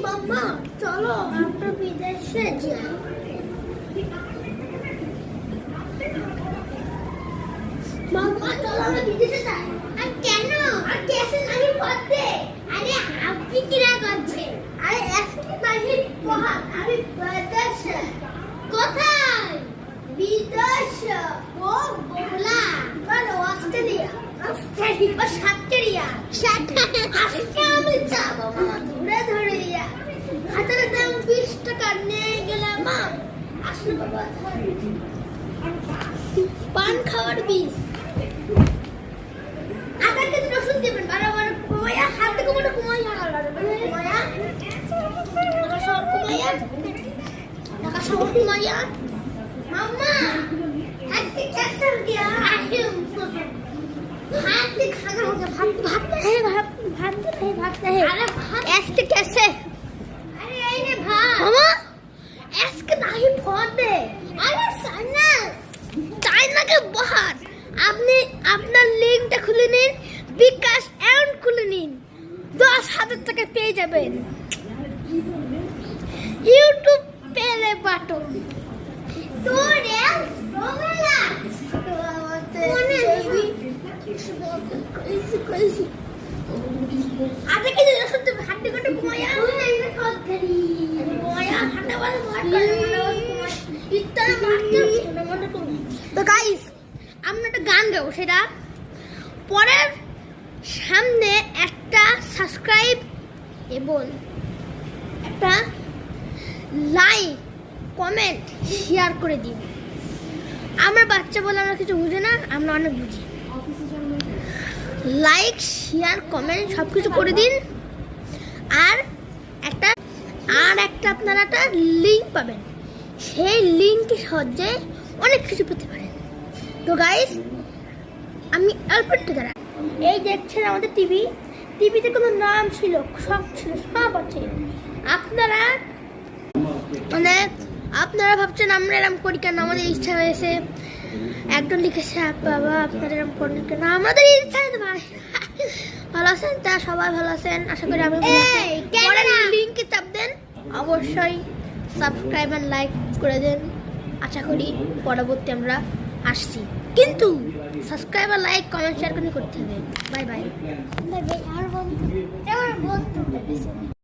মাম্মা চলো আমরা বিদেশে যাই। মাম্মা চলো আমরা বিদেশে যাই। আর কেন? আর কেসে নাহি পড়তে? আরে আপনি কি না করছেন? আরে আজকে নাহি পড়া আমি বিদেশে। কোথায়? বিদেশে। ও বলা মানে অস্ট্রেলিয়া। অস্ট্রেলিয়া সাতটেরিয়া। আজকে আমি যাবো মামা ধরে ধরে দিয়া। হাতের দাম 20 টাকা নিয়ে গেলাম মা। আসলে বাবা পান খাওয়ার বিষ। আধা কেজি রসুন দিবেন বারবার কুমাইয়া হাত থেকে মোটা কুমাইয়া কুমাইয়া টাকা শহর কুমাইয়া টাকা শহর কুমাইয়া মাম্মা আজকে कैसे हो गया हाथ से खाना हो गया भात है अरे ऐसे कैसे अरे ये भात मामा ऐसे नहीं फोड़ दे अरे सन्ना चाइना के बाहर আপনি আপনার লিংকটা খুলে নিন বিকাশ অ্যাকাউন্ট খুলে নিন 10,000 টাকা পেয়ে যাবেন ইউটিউব পেলে বাটন তোরে রোগলা মনে দিবি কইছি আটা কি দিন শুনতে হাড্ডি কাটে ঘুমায়া না খাওয়া করি ঘুমায়া ঠান্ডা বালা মার করে ইত্তরা মারতে মনে করুন তো গাইস আমরা একটা গান গাবো সেটা পরের সামনে একটা সাবস্ক্রাইব এবং একটা লাইক কমেন্ট শেয়ার করে দিন আমার বাচ্চা বলে আমরা কিছু বুঝি না আমরা অনেক বুঝি লাইক শেয়ার কমেন্ট সব কিছু করে দিন আর একটা আপনারা একটা লিঙ্ক পাবেন সেই লিঙ্কের সাহায্যে অনেক কিছু পেতে পারেন তো গাইস আমি অল্প একটু দাঁড়া এই দেখছেন আমাদের টিভিতে কোনো নাম ছিল সব আছে আপনারা মানে আপনারা ভাবছেন আমরা এরকম করি কেন আমাদের ইচ্ছা হয়েছে একজন লিখেছে বাবা আপনারা এরকম করেন কেন আমাদের ইচ্ছা হয়েছে ভাই ভালো আছেন তা সবাই ভালো আছেন আশা করি আমি লিঙ্কে চাপ দেন অবশ্যই সাবস্ক্রাইব আর লাইক করে দেন আশা করি পরবর্তী আমরা আসছি কিন্তু সাবস্ক্রাইব আর লাইক কমেন্ট শেয়ার করতে হবে বাই বাই আমার বন্ধু